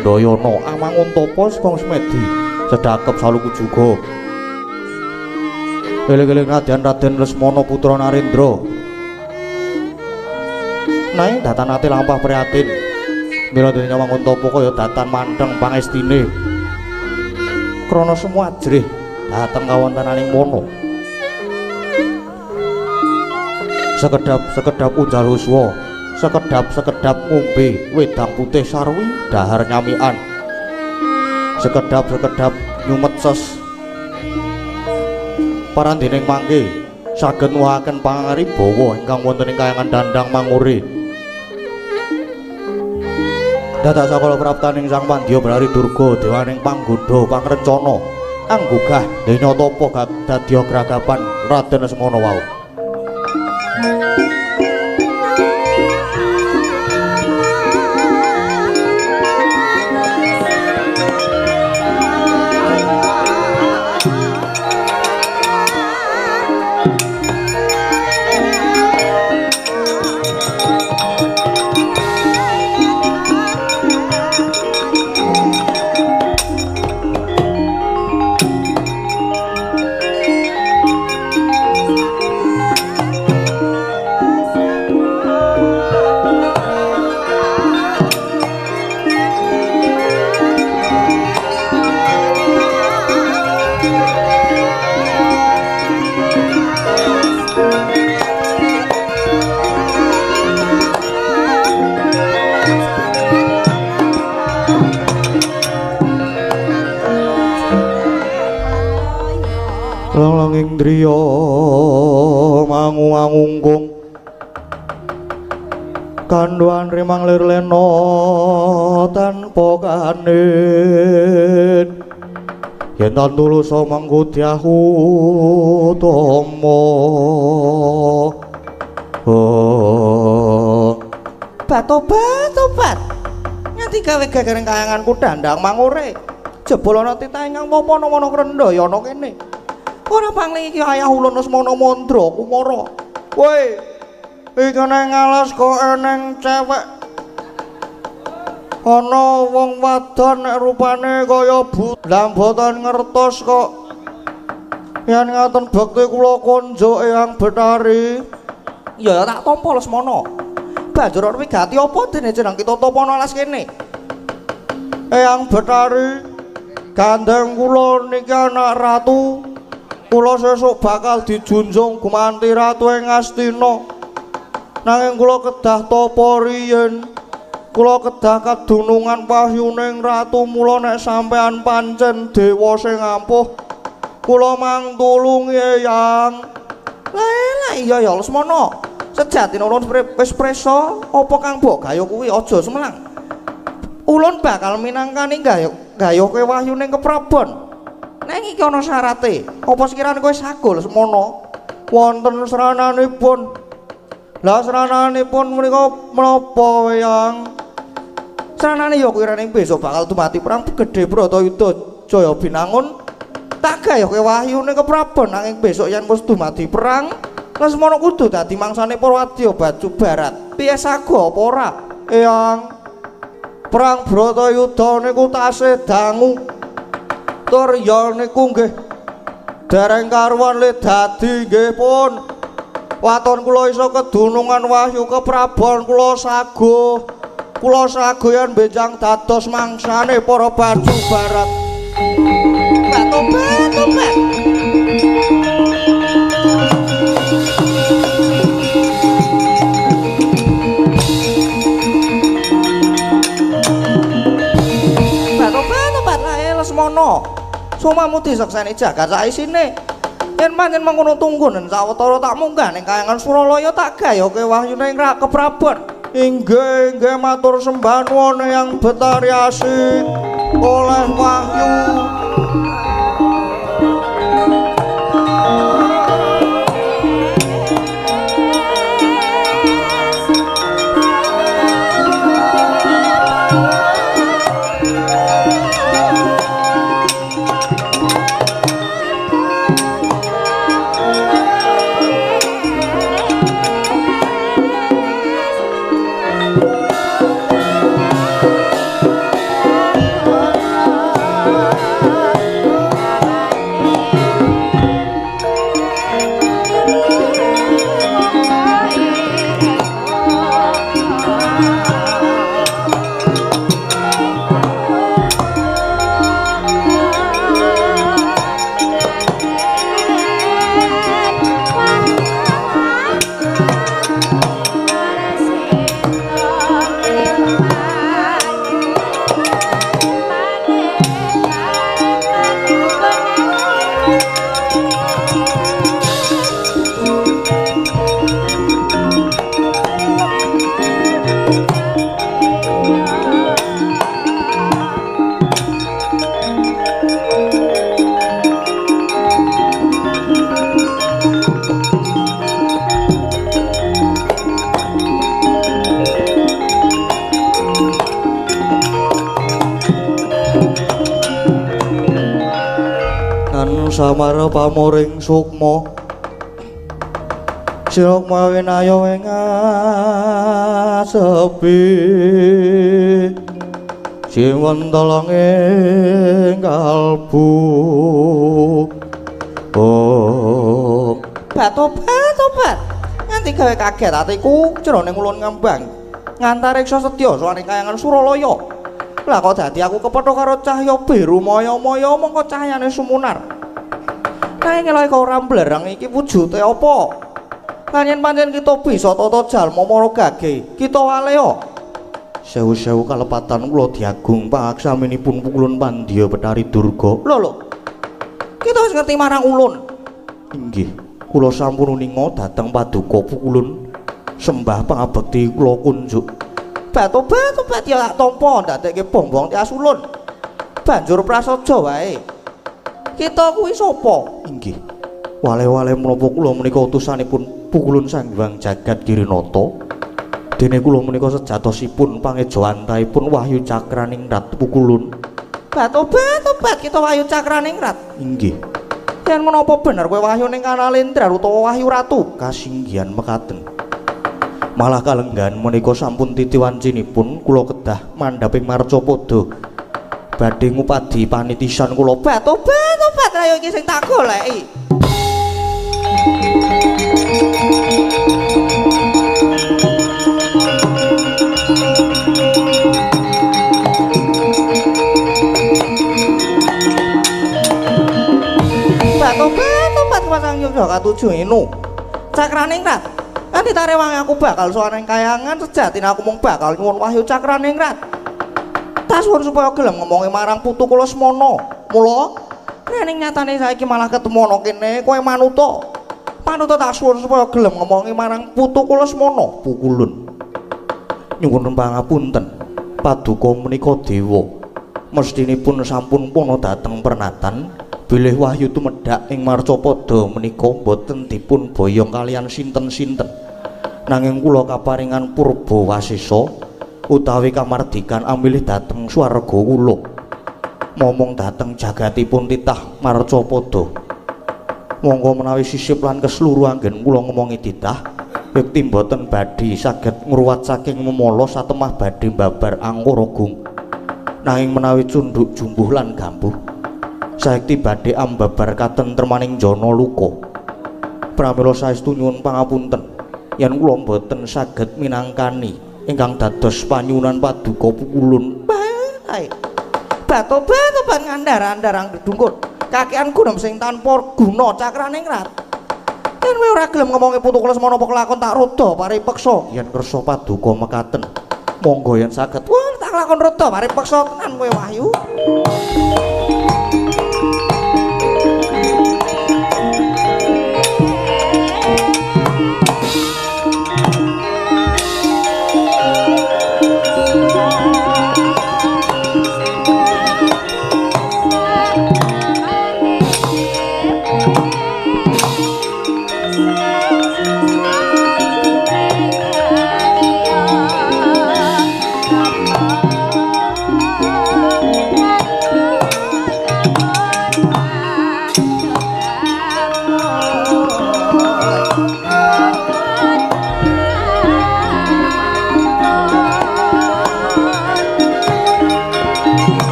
Kendayana Amanguntapa Sepang Semedi sedakep saluku juga eling-eling nadyan Raden Lesmana putra Narendra nanging datan ati lampah prihatin mila dene Amanguntapa kaya datan manteng pangestine krana semua ajrih dhateng kawontenaning mono sekedap unjal huswa sekedap ngombe wedang putih sarwi dahar nyamikan sekedap nyumet ses parandening mangke saged nuwuhaken pangaribawa ingkang wonten ing kayangan Dandang Mangure dadak sakala praptaning Sang Pandya Brari Durga dewaning panggodha pangrencana anggugah Denyatapa dadya gragapan Raden Lesmana wau langing driya mangu-angungkung kandhuan rimang lir lena tanpa kanin yen tan tulus mangku diahu tama Tobat nganti gawe gegereng kayanganku Dandang Mangure jebul ana titah ingkang mono Krendayana kene ora pangling iki ayah ulun Lesmana Mandra Kumara. Woi, iki nang alas kok eneng cewek. Ana wong wadon nek rupane kaya bulan boten ngertos kok. Yen ngaten bekti kula konjuk Eyang Betari. Ya tak tampa Lesmana. Banjur ora wigati apa dene jeneng kita topono alas kene. Eyang Betari, gandeng kula niki anak ratu. Kula sesuk bakal dijunjung gumanti ratu ing Astina. Nanging kula kedah tapa riyen. Kula kedah kadunungan pahyuning ratu mula nek sampean pancen dewa sing ampuh. Kula mangtulungi Eyang. Lah iya ya Lesmana. Sejatine ulun wis presa apa kang mbok gayuh kuwi aja semelang. Ulun bakal minangkani gayuhke wahyuning keprabon. Nang iki ana syarate. Apa sekirane kowe sagol semono? Wonten srananipun. Lah srananipun menika menapa Eyang? Sranane ya kirane besok bakal dumati perang gedhe Bratayuda Jaya Binangun. Tak gayuhke wahyune keprabon nanging besok yen wis dumati perang, Lesmana kudu dadi mangsane Prawadya Baju Barat. Piye sago apa ora? Eyang. Perang Bratayuda niku tasih dangu. Tur ya niku nggih dereng karuan le dadi nggih pun waton kula iso kedunungan wahyu keprabon kula sago yen benjang dados mangsane para Baju Barat. Tobat lae Lesmana. Sumamu disekseni jagat sak isine. Yen pancen mangkono tunggunen sawetara tak munggah ning kayangan Suralaya tak gayuhke wahyune ing keprabon. Inggih matur sembah nuwun Eyang Betari Asih oleh wahyu. samara pamoring sukma sukma winayo ing sepi jiwantolong ing kalbu oh tobat nganti gawe kaget atiku jroning ulun ngembang ngantariksa sedya sowane kayangan Suralaya lah kok dadi aku kepethuk karo cahya biru maya-maya mongko cahyane sumunar nanging elok kok ora mblerang iki wujude apa lan yen pancen kita bisa tata jalma mara gage kita waleo sewu-sewu kalepatan kula diagung pangaksaminipun pukulun Pandya Betari Durga lho kita wis ngerti marang ulun inggih kula sampun uninga dhateng paduka pukulun sembah pangabekti kula kunjuk tobat ya tak tampa ndadekke bombong tias ulun banjur prasaja wae kita kuwi sapa inggih wale-wale menapa kula menika utusanipun pukulun Sang Hyang Jagat Girinata dene kula menika sejatosipun pangejawantahipun Wahyu Cakraningrat pukulun tobat kita Wahyu Cakraningrat inggih yen menapa bener kowe wahyu ning Kanalendra utawa Wahyu Ratu kasinggihan mekaten malah kalenggan menika sampun titiwancinipun kula kedah mandhaping Marcapada badhe ngupadi panitisan kula tobat ayo iki sing tak goleki tobat pasang Yogya katujuh inu Cakraningrat nanti tarewangi aku bakal soaning kayangan sejatine aku mung bakal nyuwun Wahyu Cakraningrat tak suwun supaya gelem ngomongi marang putu kula Semana mula rening nyatane saiki malah ketemu ana kene kowe manuta tak suwun supaya gelem ngomongi marang putu kula Semana pukulun nyuwun pangapunten paduka menika dewa mestinipun sampun puna dhateng pernatan bilih wahyu tumedhak ing Marcapada menika boten dipun boyong kalian sinten-sinten nanging kula kaparingan purba wasisa utawi kamardikan amilih dhateng swarga kula momong dhateng jagatipun titah Marcapada monggo menawi sisip lan kesluru anggen kula ngomongi titah yekti boten badhe saged ngruwat saking memala satemah badhe mbabar angkara gung nanging menawi cundhuk jumbuh lan gambuh saekti badhe ambabar katentremaning jana luka pramila saestu nyuwun pangapunten yen kula boten saged minangkani ingkang dados panyuwunan paduka pukulun bae tobat ngandhar-andharang gedungkut kakean gunem sing tanpa guna Cakraningrat yen kowe ora gelem ngomongi putu kula Semana apa kelakon tak rada paripeksa yen kersa paduka mekaten monggo yen saged wah tak lakon rada paripeksa tenan kowe Wahyu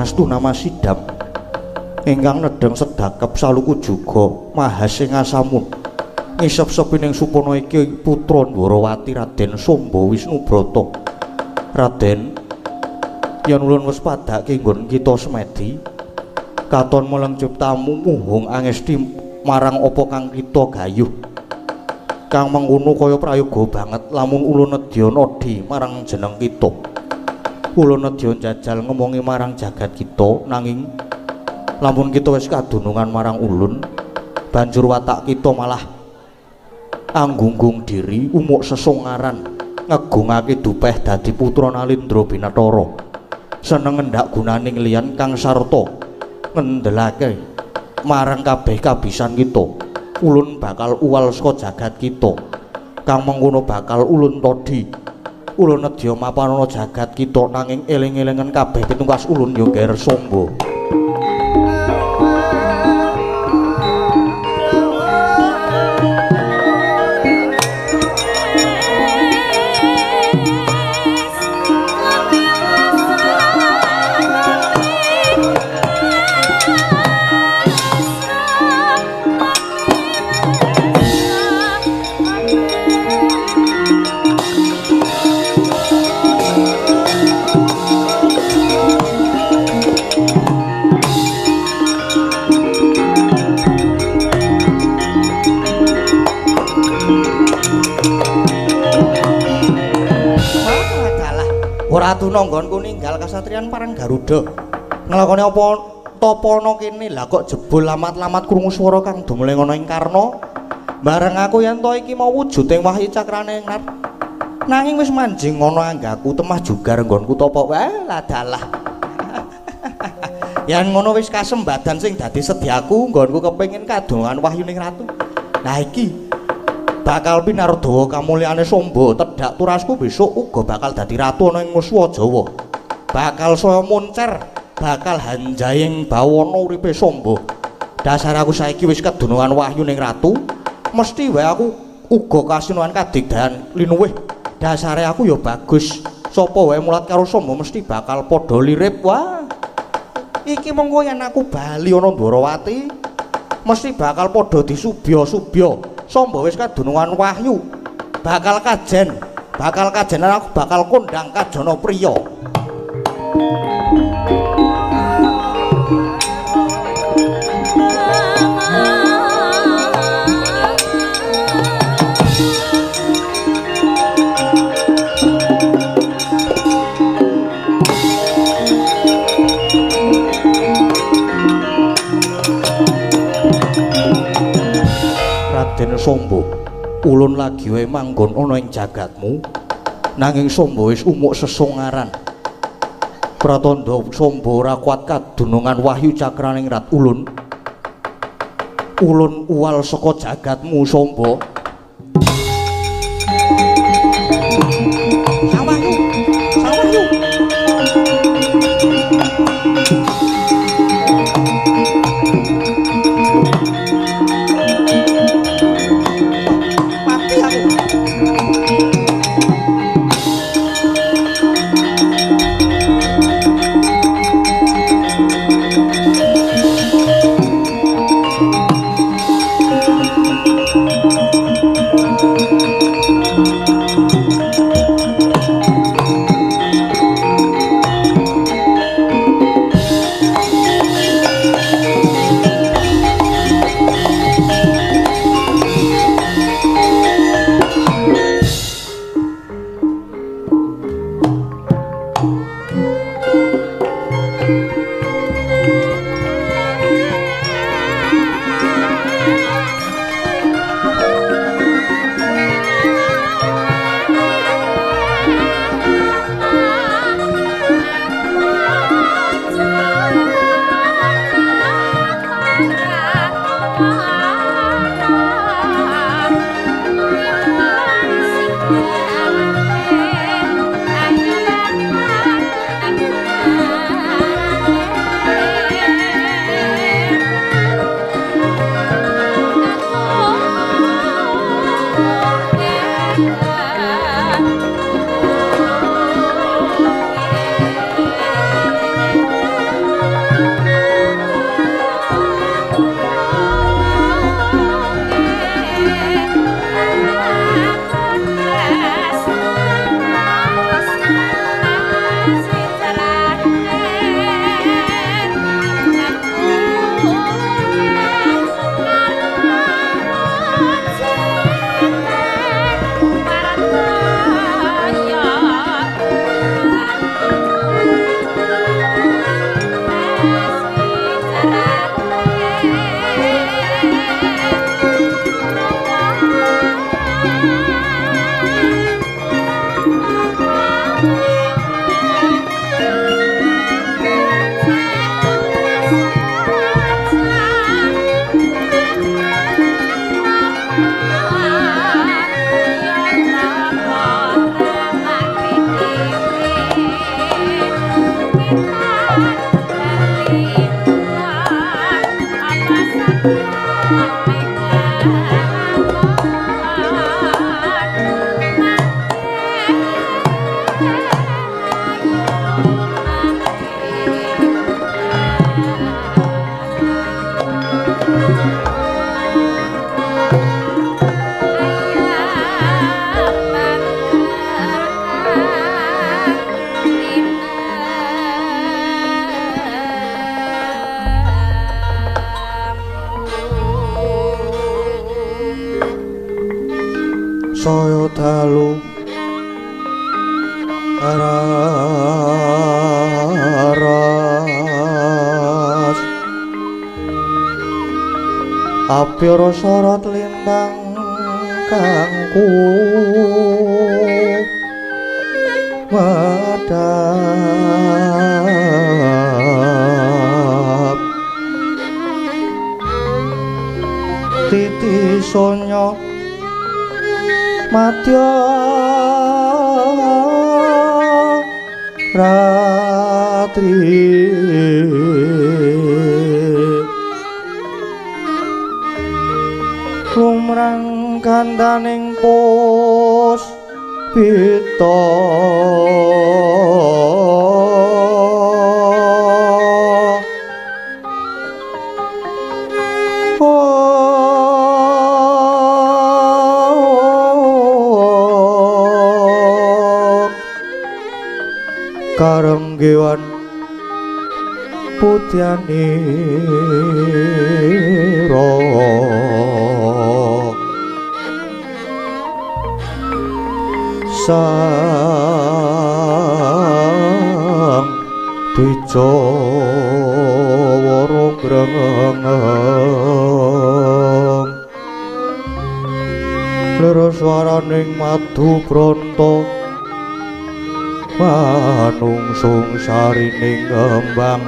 astu nama sidam ingkang nedeng sedakep saluku juga mahasing asamun ngisep-sepining supana iki putra Ndwarawati Raden Samba Wisnubrata Raden yen ulun wis padhake nggon kita semedi katon meleng ciptamu muhung angesti marang apa kang kita gayuh kang mengkono kaya prayoga banget lamun ulun nedya nodi marang jeneng kita. Ulun nedya njajal ngomongi marang jagat kita nanging lamun kita wis kadunungan marang ulun banjur watak kita malah anggunggung diri umuk sesongaran ngegungake dupeh dadi putra Nalindra Binathara seneng ngendak gunaning liyan kang sarta ngendelake marang kabeh kabisan kita. Ulun bakal uwal saka jagat kita kang mengkono bakal ulun todi. Ulun nedya mapanana jagat kita nanging eling-elingan kabeh pitungkas ulun ya ngger sombo. Ora tuna nggonku ninggal kasatriyan parang Garuda. Nglakoni apa tapana kene lah kok jebul lamat-lamat krungu swara kang dumele ana ing Karna. Bareng aku yen to iki mau wujuding Wahyu Cakrane Ngat. Nanging wis manjing ana anggaku temah jugar nggonku tapa wae lah dalah. Yen ngono wis kasembadan sing dadi sedyaku nggonku kepengin kadongan wahyuning ratu. Nah iki bakal pinardawa kamulyane Samba tedhak turasku besok uga bakal dadi ratu ana ing Nuswa Jawa. Bakal saya moncer, bakal hanjaying bawana uripe Samba. Dasar aku saiki wis kedunungan wahyu ning ratu, mesti wae aku uga kasinuhan kadigdayan linuwih. Dasare aku ya bagus. Sapa wae mulat karo Samba mesti bakal padha lirip. Wah. Iki monggo yen aku bali ana Ndwarawati, mesti bakal padha disubya-subya. Samba wis kadunungan wahyu bakal kajen aku bakal kondang Kajana Priya. Raden Samba, ulun lagi wae manggon ana ing jagatmu, nanging Samba wis umuk sesongaran. Pratandha Samba ora kuat kadunungan Wahyu Cakraning Rat ulun. Ulun uwal saka jagatmu Samba. Sang Wahyu, Sang Wahyu. saya dalu aras apira sorot lintang kangku madhap titi sonya madya ratri lumrang kandaning pos pita karenggewan putyanira sang Dijawara grengeng lera swaraning madu branta manungsung sarining kembang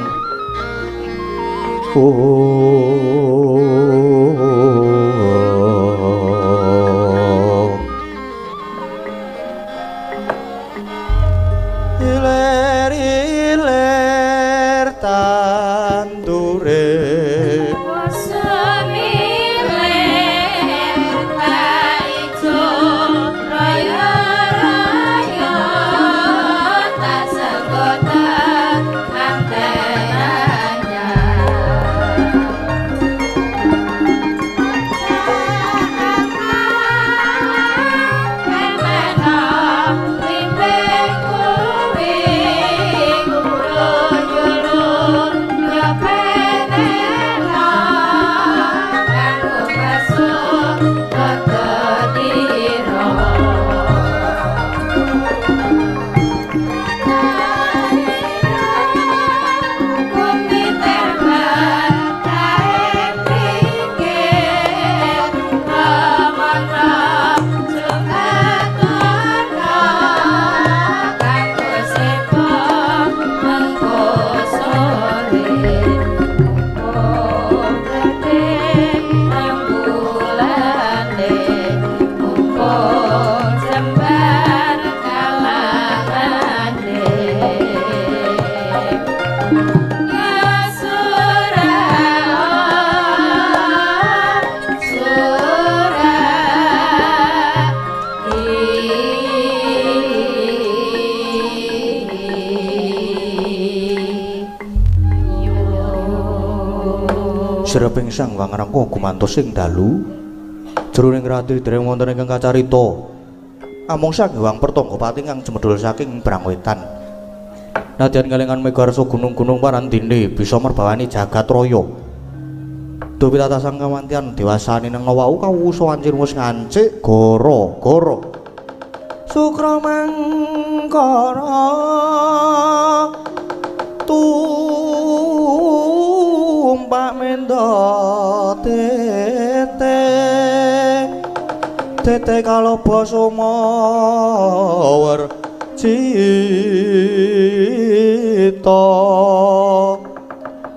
iler-iler tandure Sreping sang wangrangka gumantos ing dalu jroning rati dereng wonten ingkang kacarita amung sang Hyang Pertanggapati kang jemedhul saking Brangwetan nadyan kelingan megarsa gunung-gunung parandene bisa merbawani jagat raya dupi tata sang kamantian dewasani nang wau kawusa wancir wis ngancik gara-gara Sukramangkara tumpak menda tete kaloba sumawer cita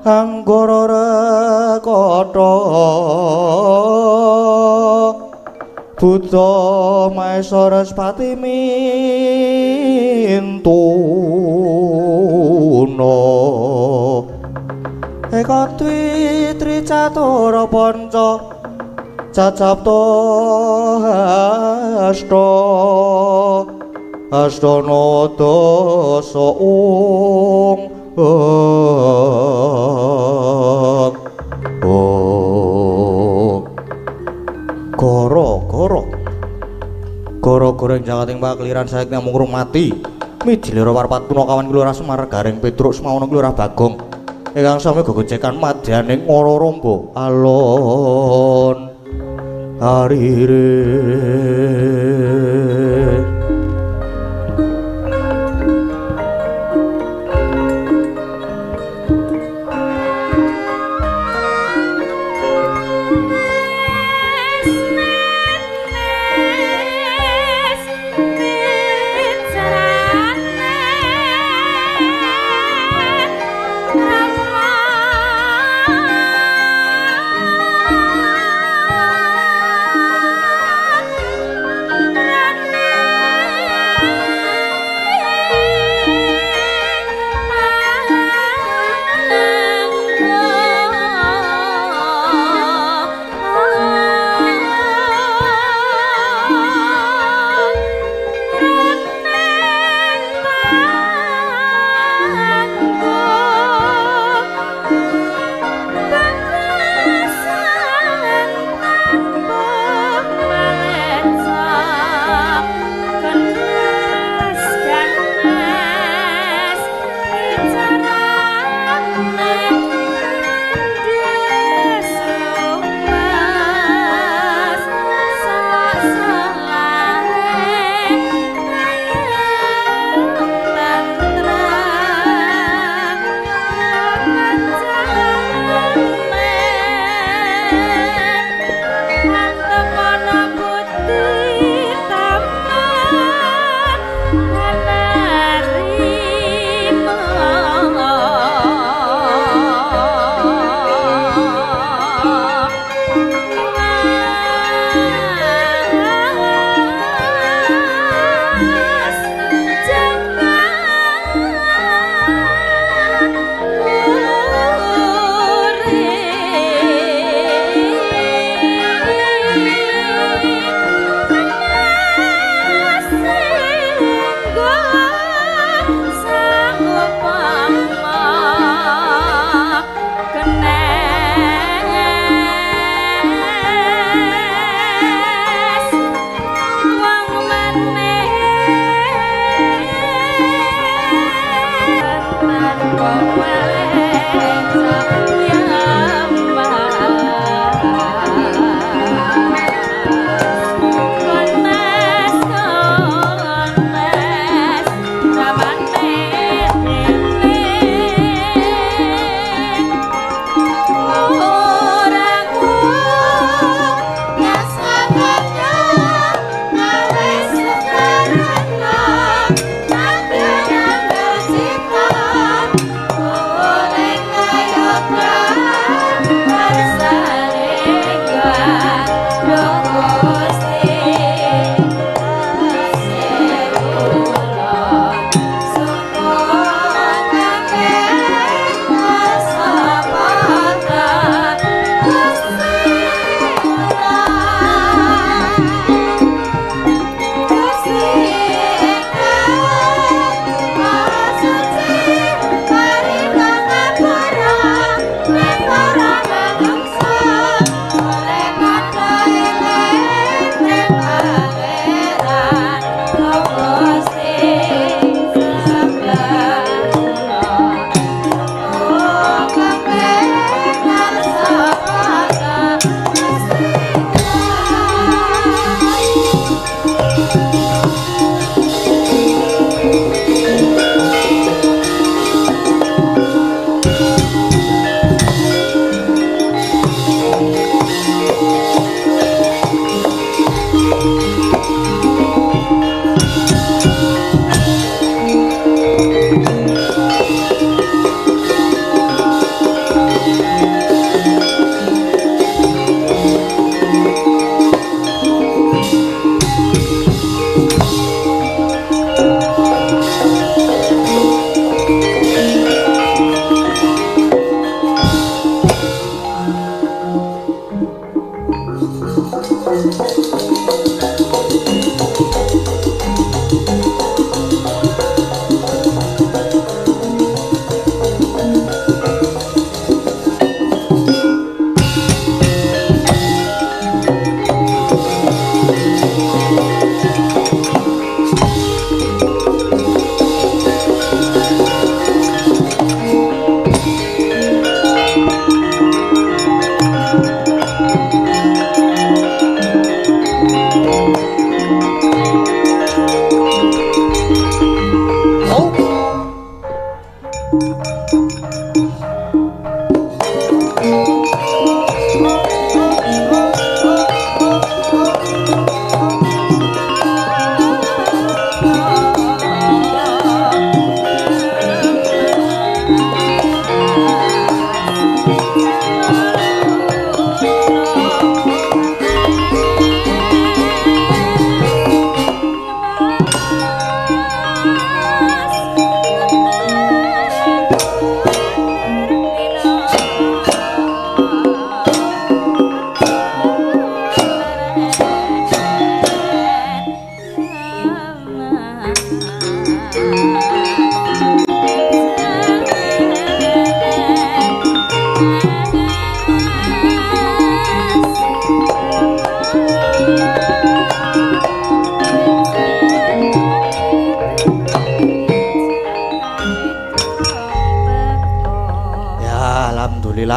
anggara rekata Buddha Maesara Spati mintuna eka twi catura panca cacapta astana dasa Goro goreng jakating pakliran saiki namung mati mijilira warpat puna kawan kelurah Semar Garing Petruk semawana kelurah Bagong ingkang sami gegojekan madyaning ora rombo alon arire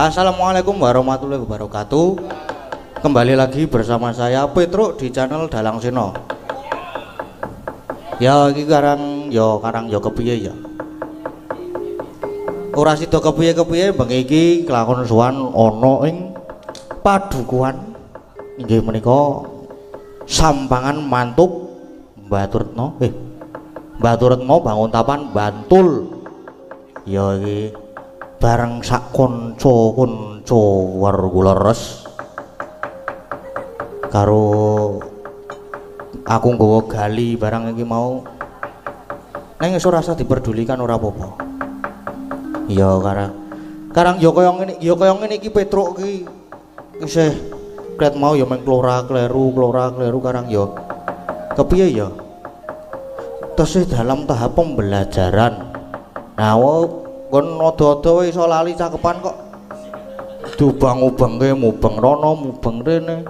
Assalamualaikum warahmatullahi wabarakatuh. Kembali lagi bersama saya Petro di channel Dalang Seno. Ya iki karang ya kepiye ya. Ora sida kepiye-kepiye bengi iki kelakon sowan ana ing padukuhan inggih menika Sampangan Mantup Mbaturetno Mbaturetno Banguntapan Bantul. Ya iki bareng sak kanca-kanca warga leres karo aku nggawa gali barang iki mau neng iso rasa diperdulikan ora apa-apa. Ya karang ya kaya ngene iki Petruk iki isih kret mau ya meng klora kleru karang ya kepiye ya tesih dalam tahap pembelajaran. Nah kon ada-ada wae iso lali cakepan kok diubang-ubangke mubeng rono mubeng rene.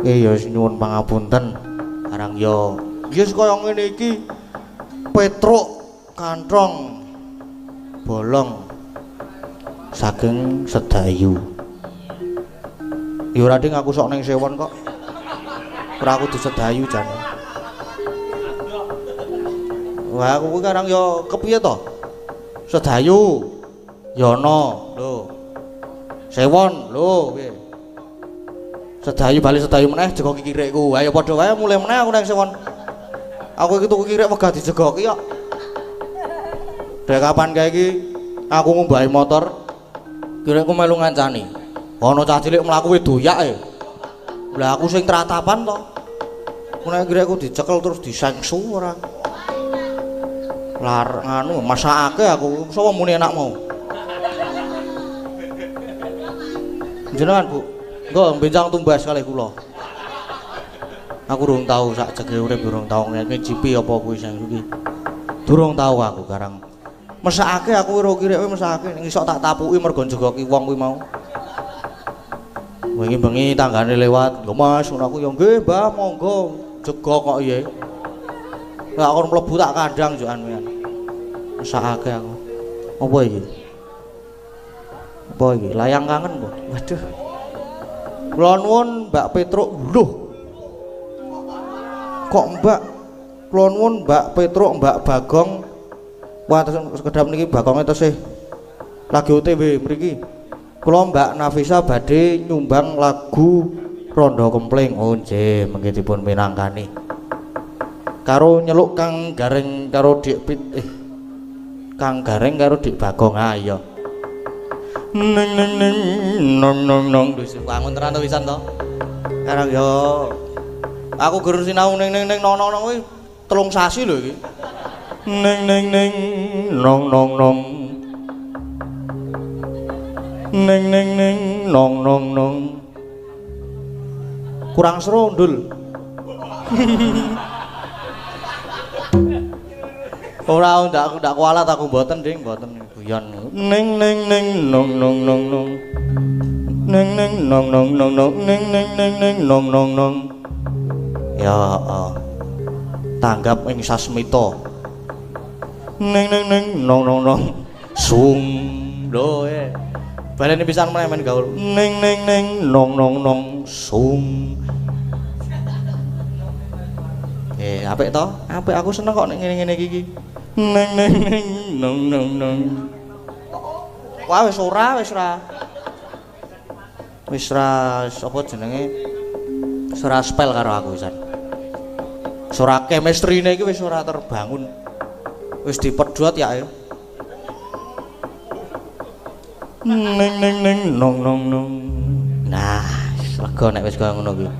Ya nyuwun pangapunten karang ya wis kaya ngene iki Petruk Kanthong bolong saking Sedayu. Ya ora ding aku sok ning Sewon kok. Ora kudu Sedayu jan. Wah aku kuwi karang ya kepiye to? Sedayu. Yono lho. Sewon lho piye? Sedayu bali Sedayu meneh jego kikirikku. Ayo padha wae mulai meneh aku ning Sewon. Aku iki tuku kirik wegah dijegoki kok. Dek kapan kae iki aku ngumbahi motor kirikku melu ngancani. Ana cah cilik mlaku wis doyak e. Lah aku sing tratapan to. Nek kirikku dicekel terus disengsu ora. Lar nganu masakake aku sapa muni enak mau. Jenengan Bu, engko benjang tumbas kalih kula. Aku durung tau sak jege urip durung tau ngicipi apa kuwi sing iki. Durung tau aku garang. Mesakake aku karo kirike mesakake ning isok tak tapuki mergo njegoki wong kuwi mau. Bengi-bengi tanggane lewat, "Lho Mas, ngono aku ya nggih, Mbah, monggo." Jegok kok iye. Lah kon mlebu tak kandang jokan kuwi. Mesakake aku. Apa iki? Apa iki? Layang kangen, Bu. Waduh. Kula nuwun Mbak Petruk. Lho. Kok Mbak? Kula nuwun Mbak Petruk, Mbak Bagong. Wah, sekedap niki Bagonge tesih lagi OTW mriki. Kula Mbak Nafisa badhe nyumbang lagu Rondo Kempling. Oh nggih, mengke dipun minangkani. Karo nyeluk Kang Gareng karo Dik Kang Gareng karo Dik Bagong. Ah iya. Neng neng neng nong nong nong wis wangun tenan to wisan to. Karang yo aku gur sinau neng neng neng nong nong nong kuwi 3 sasi lho iki. Neng neng neng nong nong nong. Neng neng neng nong nong nong. Kurang serondul. Ora ndak kualat aku mboten Ding, mboten guyon. Neng neng neng nong nong nong nong. Neng neng nong nong nong nong neng neng neng neng nong nong nong. Ya tanggap ing sasmita. Neng neng neng nong nong nong. Sung lho baleni pisan meneh men gaul. Neng neng neng nong nong nong sung. Apik to? Apik aku seneng kok nek ngene-ngene iki. Neng neng neng nong nong nong. Wah wis ora. Wis ra apa jenenge? Wis ora spell karo aku pisan. Wis ora chemistry-ne iki wis ora terbangun. Wis dipedhot ya. Neng neng neng nong nong nong. Nah, lega nek wis kaya ngono kuwi.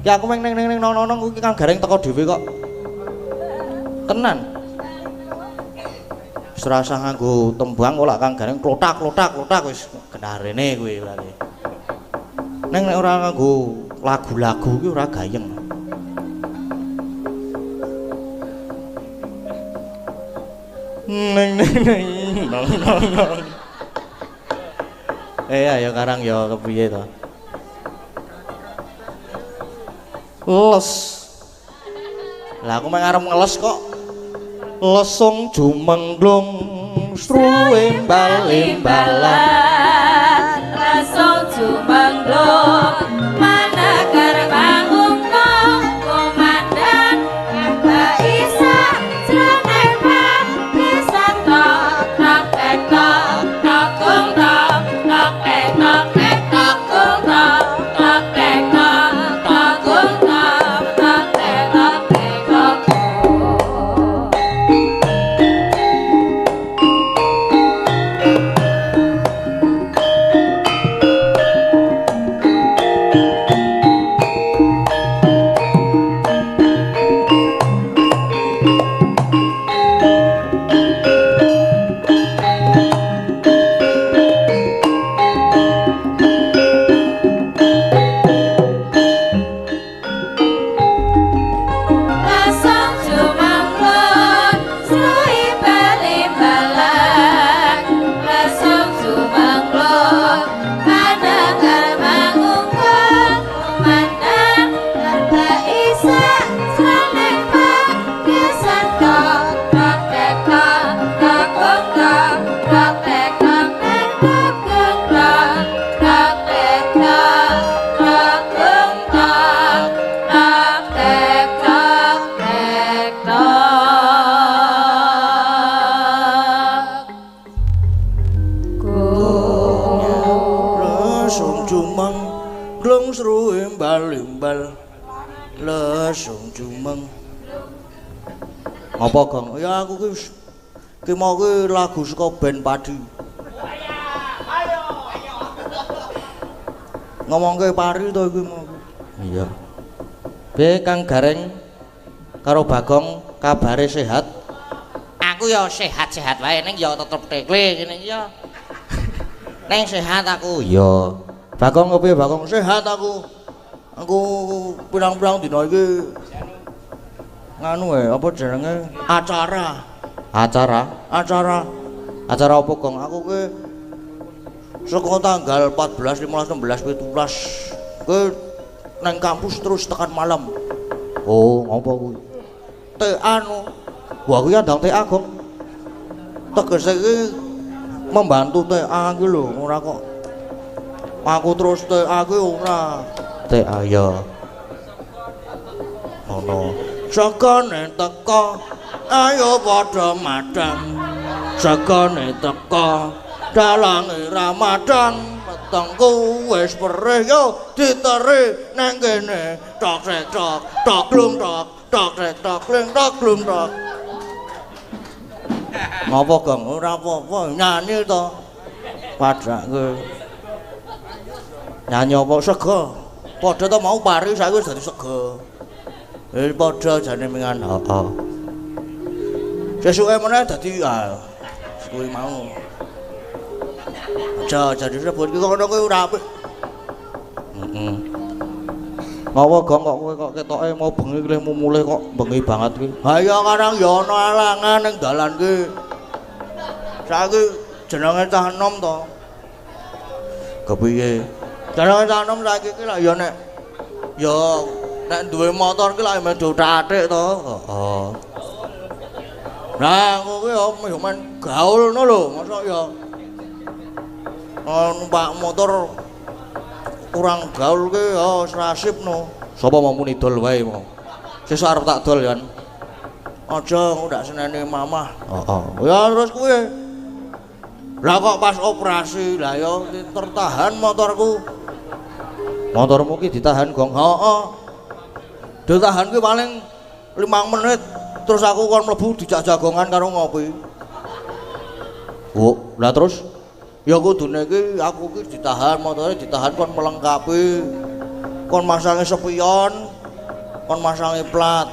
Ya aku meng neng neng nong nong nong kuwi Kang Gareng teko dhewe kok. Tenan. Wis rasa nganggo tembang kok lak Kang Gareng klotak wis genarene kuwi berarti. Neng nek ora nganggo lagu-lagu kuwi ora gayeng. Neng neng neng nong nong nong. Ayo karang ya kepiye to? Les. Lah aku mengarep ngeles kok. Lesung jumenglung struwe mbal-imbalan. Lesung jumenglung manakar mangungno komandan Mbak Isa jroning pak bisa tok tok tok tok tok tok tok tok tok tok tok limbal lesung jumeng. Apa Gong? Ya aku ki mau ki lagu saka band Padi. Ngomongke pari to iki mau. Iya. Piye Kang Gareng karo Bagong kabare sehat? Aku ya sehat-sehat wae ning ya tetep tekle ngene iki ya. Ning sehat aku. Iya. Bagong kepiye Bagong? Sehat aku. Aku pirang-pirang dina iki nganu apa jenenge acara. Acara? Acara apa Gong? Aku ki saka tanggal 14, 15, 16, 17 ke nang kampus terus tekan malam. Oh, apa kuwi? TA no. Wah, kuwi ndang TA Gong. Tegese iki membantu TA iki lho, ora kok. Aku terus TA ki ora. TA ya. Ngono. Sakane teka, ayo padha madang. Sakane teka, dalange Ramadan. Wetengku wis perih yo diteri nang kene. Tok sek tok, tok glum tok, tok sek tok kling tok glum tok. Ngapa Gong? Ora apa-apa, nyanyi to. Padake. Nyanyi apa sega? Padha to mau pari saiki wis dadi sega. Wis padha jane mingan. Heeh. Sesuke meneh dadi kuwi mau. Aja jadi sebut ki ngono kuwi ora apik. Heeh. Ngapa Gong kok kowe kok ketoke mau bengi klihmu mulih kok bengi banget kuwi? Ha iya kadang ya ana alangan ning dalan ki. Saiki jenenge cah enom to. Kepiye? Jenenge cah enom saiki ki lak ya nek duwe motor ki lak medo tatik to. Heeh. Nah, aku ki ya men gaul ngono lho, mosok ya numpak motor kurang gaul ki ya serasip no. Sapa mau muni dol wae mau? Sesuk arep tak dol kan. Aja ndak seneni mamah. Heeh. Ya terus kuwi. Lah kok pas operasi lah ya tertahan motorku. Motormu ki ditahan Gong. Heeh. Ditahan ki paling 5 menit terus aku kon mlebu dijak jagongan karo ngopi. Oh, lah terus Ya kudune iki aku ki ditahan motore ditahan kon melengkapi. Kon masangi spion, kon masangi plat.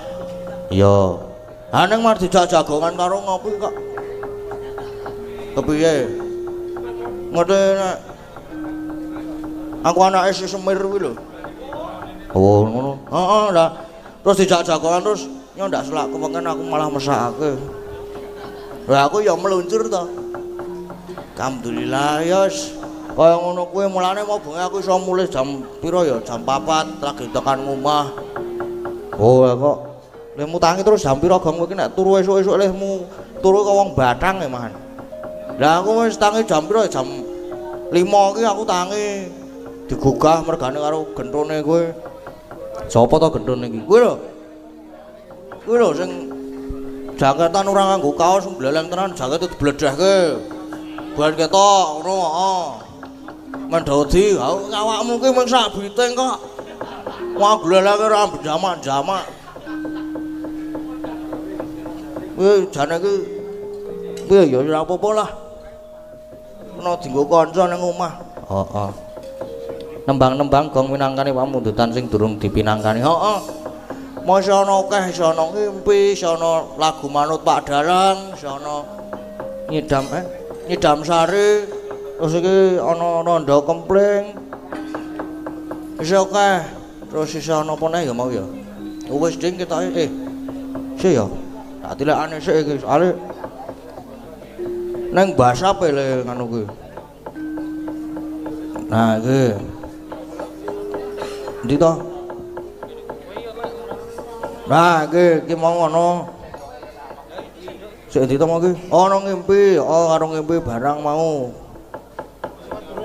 iya. Ha ning mar dijak jagongan karo ngopi kok. Kepiye? Ngerti nek aku anake si Semir kuwi lho. Oh, ngono. Heeh, lah terus dijak jagongan terus yo ndak selak kepengen aku malah mesake. Lah aku ya meluncur to. Alhamdulillah ya kaya ngono kuwi mulane mau bengi aku iso mulih jam pira ya jam 4 lagi tekan omah. Oh, lah kok lemu tangi terus jam pira Gong kowe ki nek turu esuk-esuk lemu turu ke wong Batang ya, Man. Lah aku wis tangi jam pira jam 5 iki aku tangi digugah mergane karo gentone kowe. Sapa to gendone iki? Kuwi lho. Kuwi lho sing jaketan ora nganggo kaos mbleleng tenan jakete dibledhehke. Buat ketok ngono heeh. Mendodi awakmu ki mung sak biting kok. Wah gleleke ora jamak-jamak. Kuwi jane ki piye ya ora apa-apa lah. Kena dienggo kanca ning omah. Heeh. Nembang-nembang Gong minangkani pamundutan sing durung dipinangkani. Heeh. Masih ana akeh, isih ana ngimpi, isih ana lagu manut Pak Dalang, isih ana nyidam sari, terus iki ana rondo kempling. Isih akeh. Terus isih ana apa neh ya mau ya. Wis ding ketoke sih ya. Tak tilekane sik iki soalé nang basa pele ngono kuwi. Nah, iki. Ndi to? Nah, iki mau ngono. Sik ndi to mau iki? Ana ngimpi, karo ngimpi barang mau.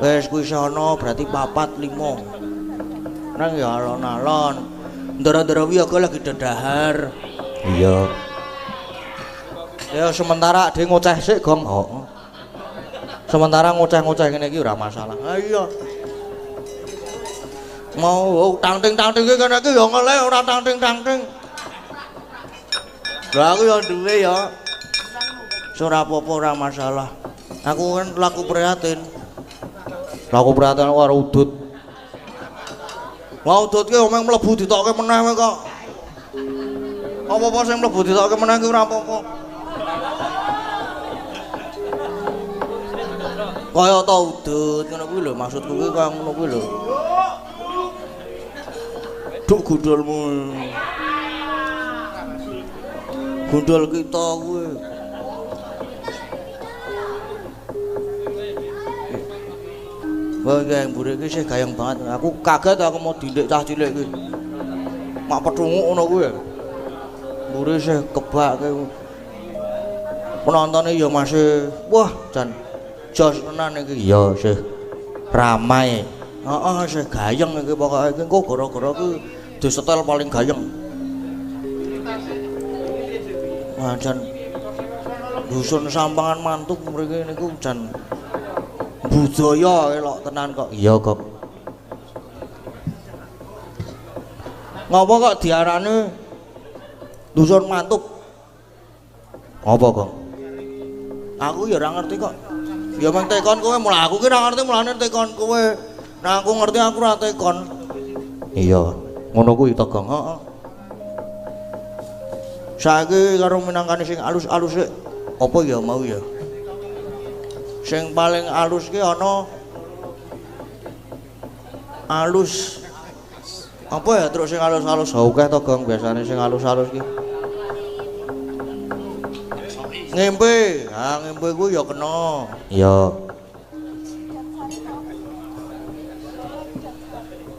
Wis kuwi sono berarti 4 5. Nang ya alon-alon. Ndara-ndara wiyaga lagi dadahar. Iya. Ya sementara dhe ngoceh sik Gong. Heeh. Sementara ngoceh-ngoceh ngene iki ora masalah. Ha iya. Mau tang-ting iki kene iki ya ngelih ora tang-ting. Lah aku ya duwe ya. Ora apa-apa ora masalah. Aku kan laku prihatin. Laku prihatin karo udut. Wah udut ki omeng mlebu ditokke meneh kok. Apa-apa sing mlebu ditokke meneh ki ora apa-apa. Kaya ta udut ngono kuwi lho maksudku kuwi kaya ngono kuwi lho. Duk gundulmu. Gundul kita kuwi. Wah, yang mburi iki sih gayeng banget. Aku kaget aku mau dindik cah cilik iki. Mak petunguk ngono kuwi. Mburi sih kebak ki. Penontonnya ya masih wah jan jos tenan iki ya sih ramai. Heeh sih gayeng iki pokoke iki engko gara-gara ki disetel paling gayeng. Wah jan dusun Sampangan Mantuk mriki niku jan budaya elok tenan kok. Iya kok. Ngapa kok diarani dusun Mantuk? Apa kok? Aku ya ora ngerti kok. Ya mung tekon kowe mulai aku ki ora ngerti mulane tekon kowe. Nah aku ngerti aku ora tekon. Iya, ngono kuwi Togong. Heeh. Saiki karo minangkane sing alus-alus sik apa ya mau ya? Sing paling alus ki ana alus apa ya terus sing alus-alus akeh to Gong biasane sing alus-alus ki ngimpi ngimpi ku ya kena ya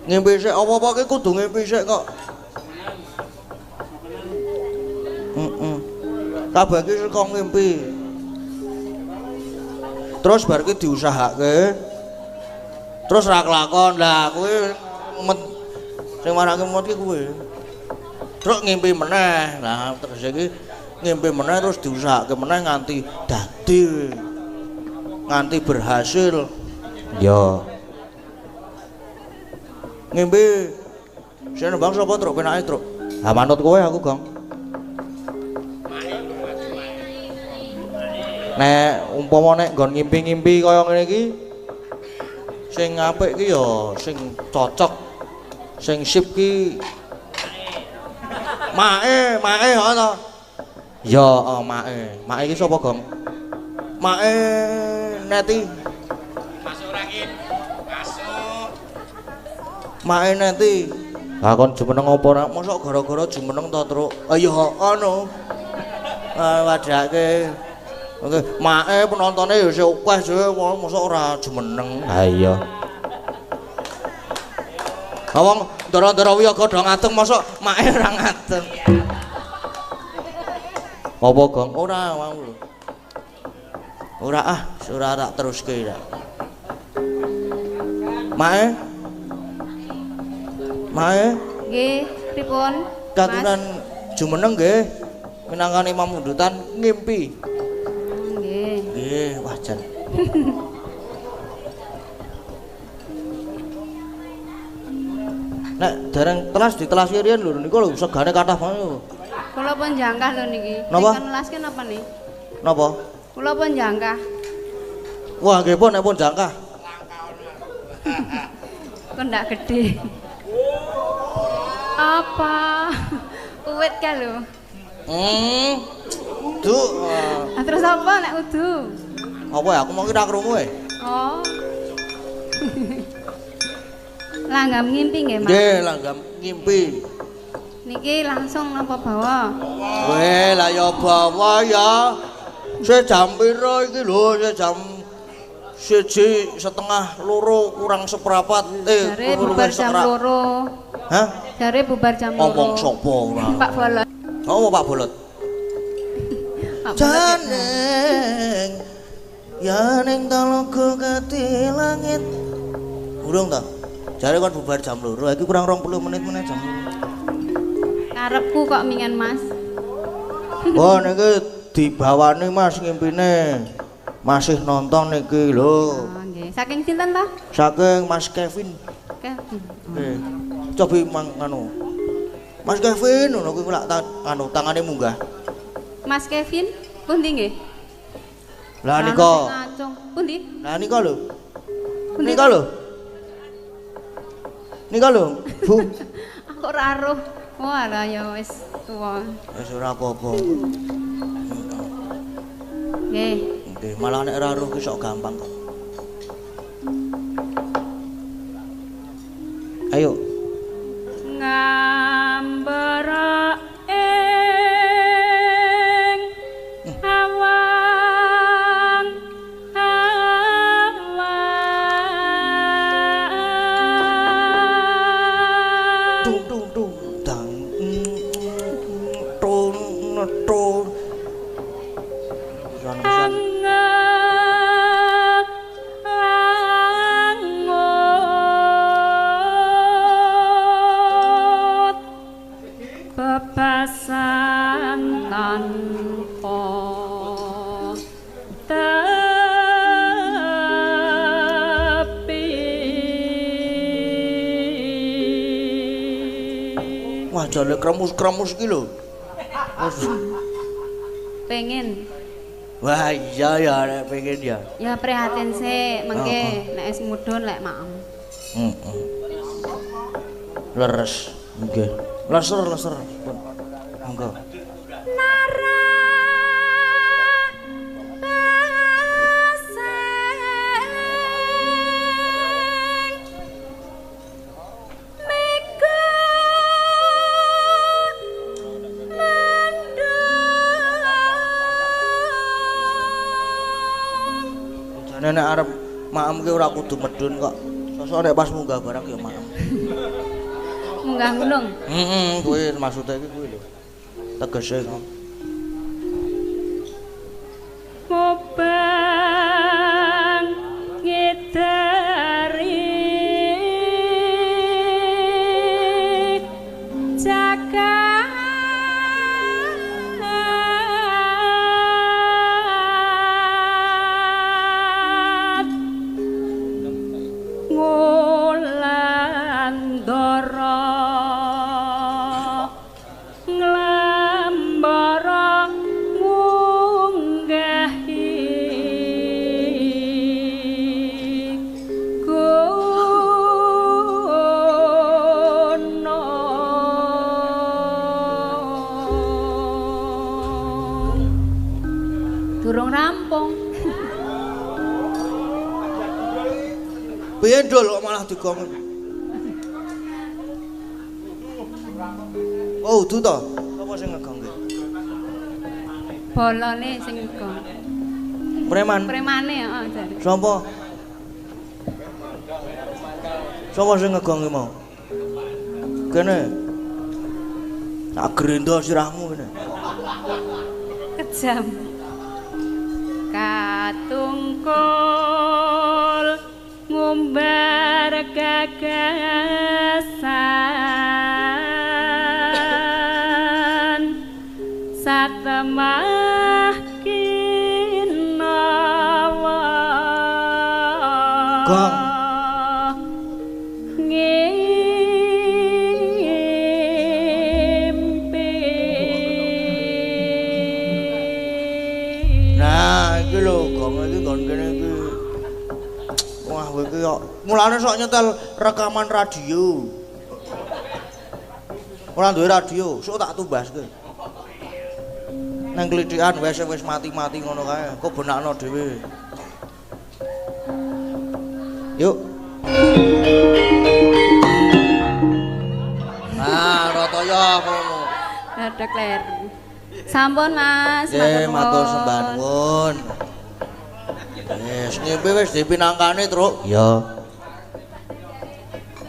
ngimpi sik apa-apa ki kudu ngimpi sik kok kabeh ki saka ngimpi. Terus bar ki diusahake. Terus ra kelakon. Lah kuwi sing marake mut ki kuwi. Terus ngimpi meneh. Lah terus iki ngimpi meneh terus diusahake meneh nganti dadi. Nganti berhasil. Ya. Ngimpi sing nembang sapa truk penake truk. Ha manut kowe aku, Gong. Nek umpama nek nggon ngimpi-ngimpi kaya ngene iki sing apik ki ya sing cocok sing sip ki mae ha to ya mae iki sapa Gong mae Neti masuk angin masuk mae Neti ha kon jumeneng apa ora mosok gara-gara jumeneng to Truk ya ngono wadake. Oke, mae penontonnya ya sih akeh sih, mosok ora jumeneng. Ha iya. Wong ndara-ndara wiyaga do ngadeg mosok mae ora ngadeg. Apa Gong? Ora mau lho. Ora ora tak teruske ya. Mae? Mae? Nggih, pripun? Katuran jumeneng nggih. Minangkane Imam Mundutan ngimpi. Wah jan. Nek dereng telas ditelasi riyen lho niku lho segane kathah banget lho. Kula pun jangkah lho niki. Napa? Nek nelasken apa nih? Napa? Kula pun jangkah. Wah nggih pun nek pun jangkah. Kok ndak gede. Apa? Uwit ka lho. Duh. Terus apa nek udu? Apa ya aku mau kira krungu e. Oh. Langgam ngimpi nggih, Mas? Nggih, langgam ngimpi. Niki langsung napa bawa? Weh, lah ya bawa ya. Jam piro iki lho, jam 1:30 kurang seprapat. Jare bubar jam 2. Hah? Jare bubar jam 2. Ngomong sapa ora? Pak Bolot. Oh, Pak Bolot. Pak Bolot. Janeng ya ning talaga kati langit. Urung ta? Jare kon bubar jam 2. Iki kurang 20 menit meneh jam 2. Karepku kok mingan Mas. Oh niki dibawani Mas ngimpine. Masih nonton niki lho. Oh nggih. Saking sinten ta? Saking Mas Kevin. Kevin. Nggih. Cobi mang anu. Mas Kevin ngono kuwi lak anu tangane munggah. Mas Kevin, pundi nggih? Lah nika. Ngacung. Pundi? Lah nika lho. Pundi? Nika lho. Nika lho, Bu. Aku ora aruh. Walah ya wis tuwa. Wis ora apa-apa. Nggih. Nggih, malah nek ora aruh ki sok gampang kok. Ayo. Ngambara ing awang awang Tung tung tung dang tung tung. Pisan-pisan. bebasan tanpa tepi. Wah, jane kremus-kremus ki lho. Pengen Wah, iya ya nek pengen ya. ya prihatin sih mengke nek es mudhun lek maem. Heeh. Leres. Nggih. Leser. Monggo. Nara Jane nek arep maem ki ora kudu medun kok. Sosok nek pas munggah barang ya maem. munggah gunung. Kuwi maksude iki kuwi lho. Tegese kok. Mobang ngedari jagat ngulandara nglambara ngunggahi gunung. Durung rampung. Piye ndol kok malah digong. Oh, udu to. Sapa sing ngegong ki? Bolone sing nggon. Preman. Premane heeh jare. Sapa? Sapa sing ngegong ki mau? Kene. Tak grendo sirahmu kene. Kejam. Katungkul ngumbar gagasan satemah kinawa Gong. ngimpi. Nah, iki lho gong iki gon kene iki. Wah, kowe iki kok mulane sok nyetel rekaman radio. Ora duwe radio, sok tak tumbaske. Nang klithikan wis mati-mati ngono kae, kok benakno dhewe. Yuk. Nah, Ratoyo kono. Dadak ler. Sampun Mas, Matur sembah nuwun. Wis ngimpi wis dipinangkane, Truk. Iya.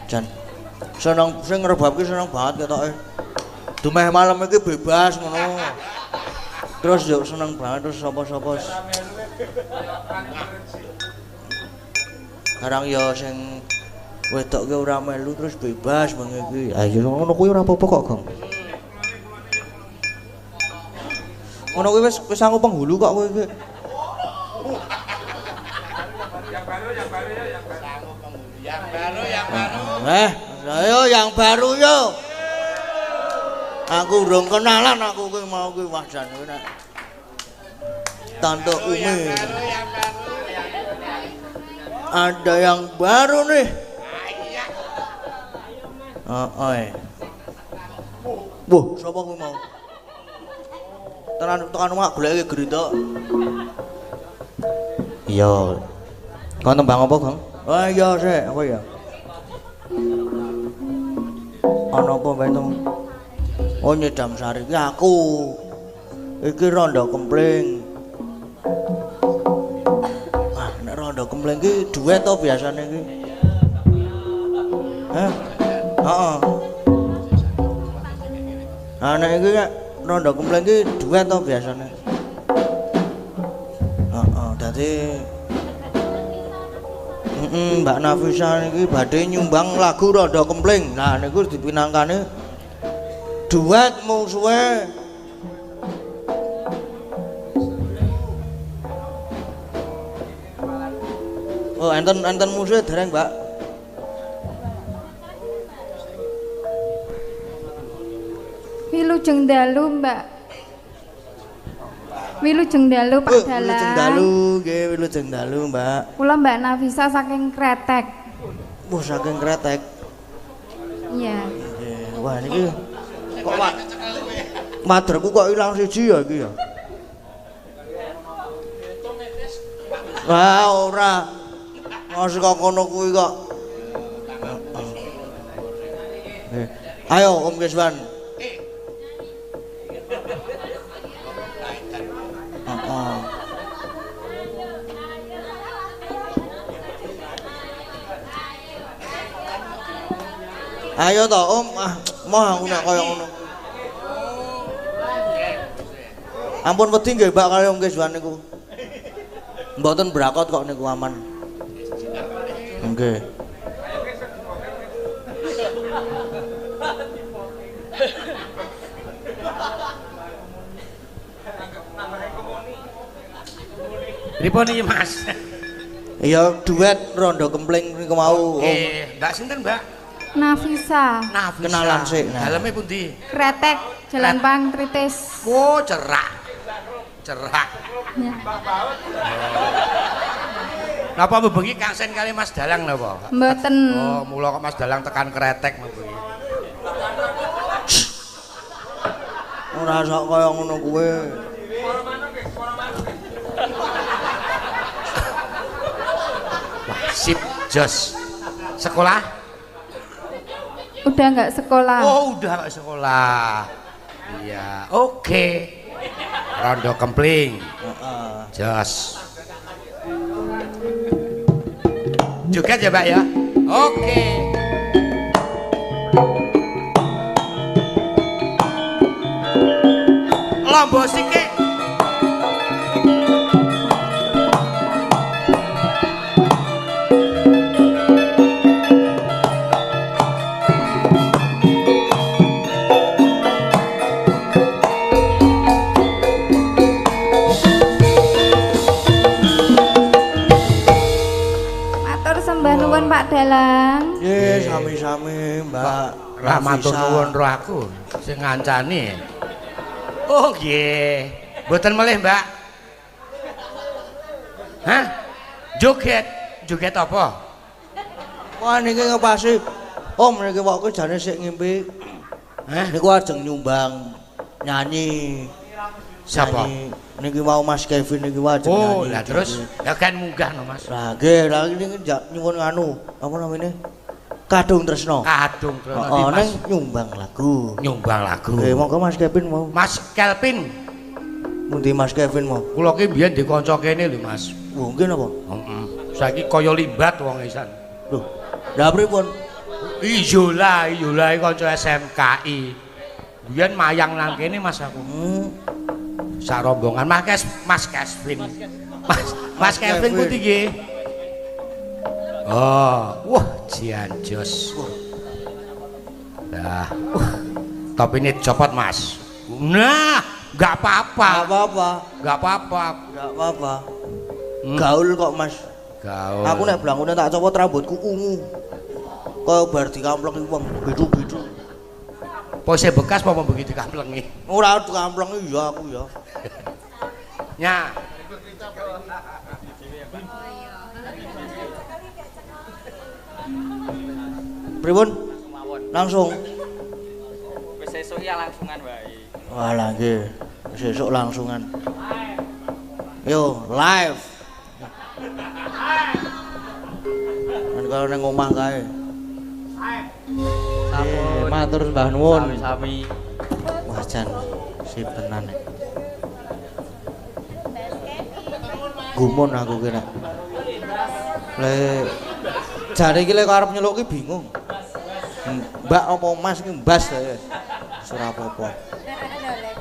Jan. Seneng sing ngrebabke seneng banget ketoke. Dumeh malam iki bebas ngono. Terus yo seneng banget terus sapa-sapa. Karang yo sing wedok ki ora melu terus bebas bengi iki. Ah yo ngono kuwi ora apa-apa kok, Gong. Ngono kuwi wis sanggup penghulu kok kowe iki. Ayo yang baru yo. Aku urung kenalan aku kuwi mau kuwi wajan kuwi nek. Tante Umi. Ada yang baru nih. Wah, sapa kuwi mau? Tekan mak goleke gerita. Iya. Kon tembang apa, Bang? Oh iya sik, apa ya? Ana apa bae to? Oh nyedam sari iki aku. Iki rondo kempling. Ah, nek rondo kempling iki duet to biasane iki. Hah? Heeh. Ah nek iki rondo kempling iki duet to biasane. Heeh, dadi Mbak Nafisa niki badhe nyumbang lagu Rondo Kempling. Nah niku dipinangkane duet musuhe. Oh, enten musuhe dereng, Mbak. Wilujeng dalu, Mbak. Wilujeng dalu Pak Dalang. Wilujeng dalu, nggih wilujeng dalu, Mbak. Kula Mbak Nafisa saking Kretek. Wah, saking Kretek. Iya. Nggih. Wah niki kok maderku kok ilang siji ya iki ya. Wah, ora. Masih kok kono kuwi kok. Ayo Om Keswan. Ayo toh Om, moh aku nek kaya ngono. Ampun wedi nggih Mbak kali Om Keswan niku. Mboten brakot kok niku aman. Nggih. Pripun iki Mas? Iya duet Rondo Kempling niku mau Om. Mbak sinten Mbak? Nafisa. Nafisa. Kenalan sik. Nah. Daleme pundi? Kretek Jalan Pangtritis. Oh, cerak. Cerak. Ya. Napa bebengi kangsen kali Mas Dalang napa? Mboten. Oh, mula kok Mas Dalang tekan Kretek bebengi. Ora sok kaya ngono kuwi. Sip, jos. Sekolah? Udah nggak sekolah. Oh, udah nggak sekolah. Iya, oke. Rondo Kempling. Jos. Joget ya, Mbak ya? Oke. Lombo sikik. Pak Dalang. Nggih, sami-sami, Mbak. Matur nuwun ro aku sing ngancani. Oh, nggih. Mboten melih, Mbak. Hah? Joget. Joget apa? Wah niki ngepasi. Om niki kok jane sik ngimpi. Hah? Niku ajeng nyumbang nyanyi. Siapa? Niki mau Mas Kevin niki wae ajeng nyanyi. Oh, lah terus ya kan munggah no Mas. Lah nggih, lah niki nyuwun anu, apa namanya? Kadung Tresno. Kadung Tresno Oh, neng nyumbang lagu. Nyumbang lagu. Nggih, monggo Mas Kevin mau. Mas Kelvin. Mundi Mas Kevin mau. Kula ki mbiyen di kanca kene lho, Mas. Wah, nggih napa? Heeh. Saiki kaya limbat wong isan. Lho, lha pripun? Iyalah kanca SMKI. Biyen mayang nang kene Mas aku. Sak rombongan Mas Kevin. Mas Kevin pundi nggih? Oh, wah jian jos. Nah, topine copot Mas. Nah, enggak apa-apa. Enggak apa-apa. Gaul kok Mas. Gaul. Aku nek blangkune tak copot rambutku ungu. Kaya bar dikamplengi wong bidu-bidu. Pose bekas apa begitu kamplengi? Ora dikamplengi ya aku ya. Nya. Pripun? Langsung. Wis sesuk ya langsungan wae. Walah nggih. Sesuk langsungan. Yo, live. Kan kalau nang omah kae. Sampun. Matur Mbah nuwun. Sami-sami. Wah jan sip tenan. Gumun aku ki nek. Le jare iki lek arep nyeluk ki bingung. Mbak apa Mas ki mbas ya. Ora apa-apa.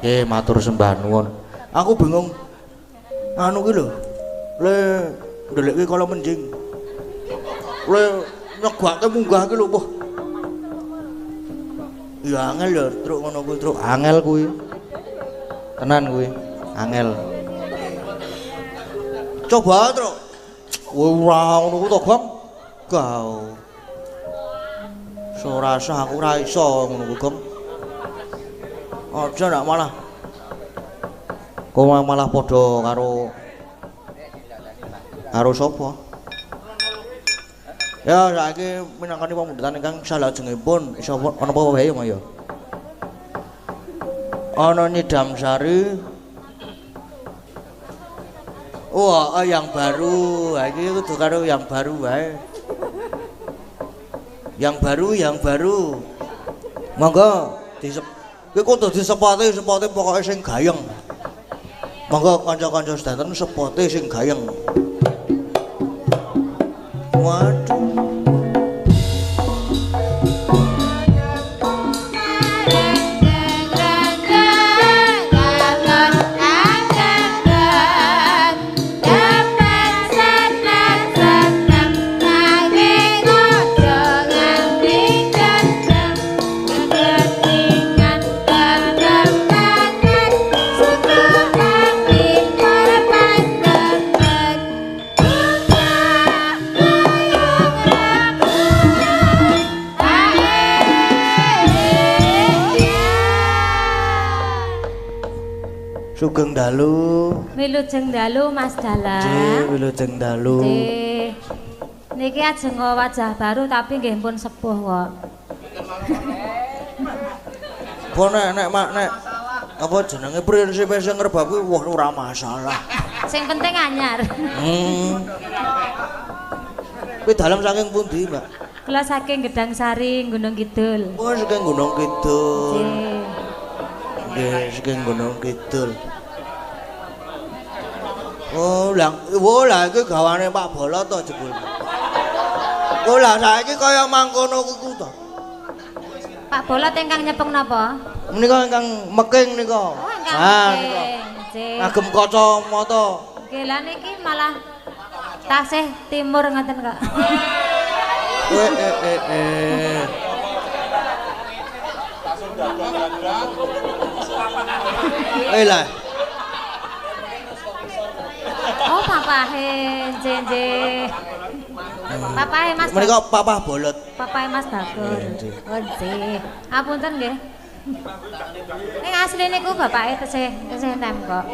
Nggih matur sembah nuwun. Aku bingung. Anu ki lho. Le ndelik ki kala menjing. Le nyegake munggah ki lho, wah. Ya angel lho, truk ngono kuwi, truk angel kuwi. Tenan kuwi, angel. Coba, truk. Ora ngono kuwi to, Gong. Gau. Ora sah aku ora iso ngono kuwi, Gong. Aja ndak malah. Kok malah padha karo sapa? Ya saiki minangkani pamundhutan ingkang salajengipun isa ana apa wae ya. Ana Nyidam Sari. Wah, yang baru. Ha iki kudu karo yang baru wae. Yang baru. Monggo kowe kudu disepote pokoke sing gayeng. Monggo kanca-kanca sedanten sepote sing gayeng. Waduh. Sugeng dalu. Wilujeng dalu Mas Dalang. Nggih, wilujeng dalu. Nggih. Niki ajeng wajah baru tapi nggih pun sepuh kok. Apa nek apa jenenge prinsipe sing ngerbab kuwi wah ora masalah. Sing penting anyar. Kuwi dalem saking pundi, Mbak? Kula saking Gedang Sari, Gunung Kidul. Oh, saking Gunung Kidul. Nggih. Nggih, saking Gunung Kidul. Oh, lah iki gawane Pak Bolot to jebul. Oh, lah saiki kaya mangkono kuwi to. Pak Bolot ingkang nyepeng napa? Menika ingkang meking nika. Oh, ingkang meking. Nggih. Ngagem kacamata. Nggih, lah niki malah tasih timur ngoten kok. Lah. Oh, papahe nggih. Papahe Mas. Menika Papah Bolot. Papahe Mas Bagur. Oh, nggih. Apunten nggih. Ning asline niku bapake tesih entem kok.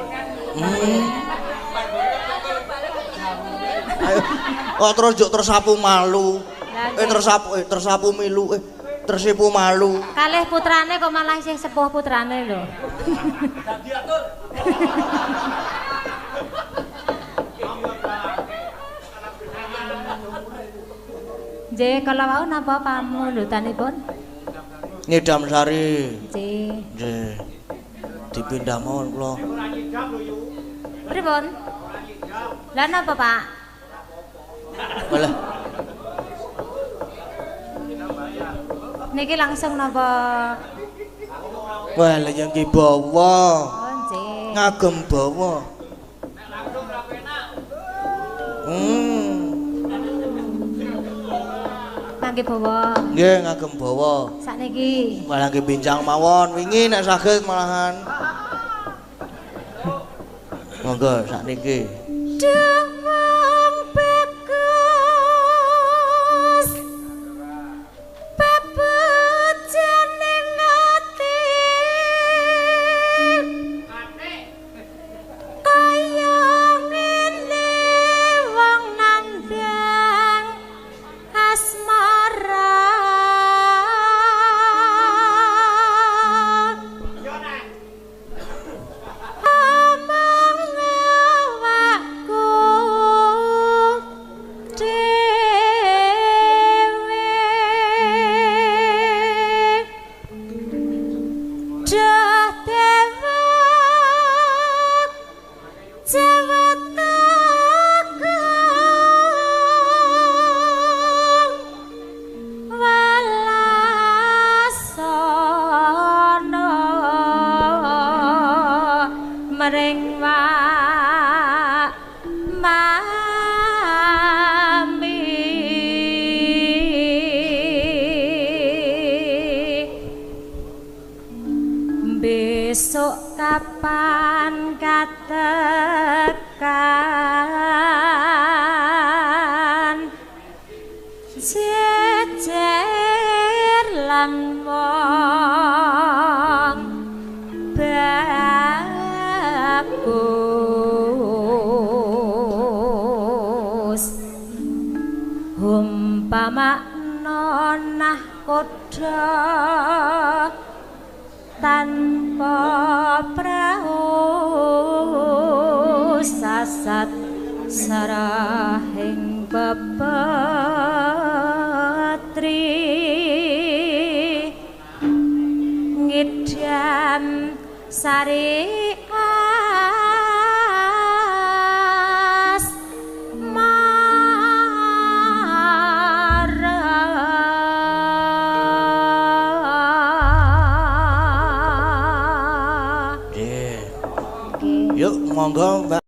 Ayo. Oh, terus juk tersapu malu. Tersapu milu. Tersipu malu. Kalih putrane kok malah isih sepuh putrane lho. Nggih, kala wau napa pamundhutanipun? Nyidam Sari. Nggih. Nggih. Dipindah mawon kula. Pripun? Lah napa, Pak? Boleh. Niki langsung napa? Wah, lha yang ki bawa. Oh, nggih. Ngagem bawa. Kangge bawa. Nggih, ngagem bawa. Sakniki. Malah nggih bincang mawon wingi nek saged malahan. Monggo sakniki. Demang bekas mring mami besok kapan katekan jejer lan wong bagus umpama nonah kodha tanpa prau sasat sarahing bebetri ngidam sari as Yuk monggo Mbak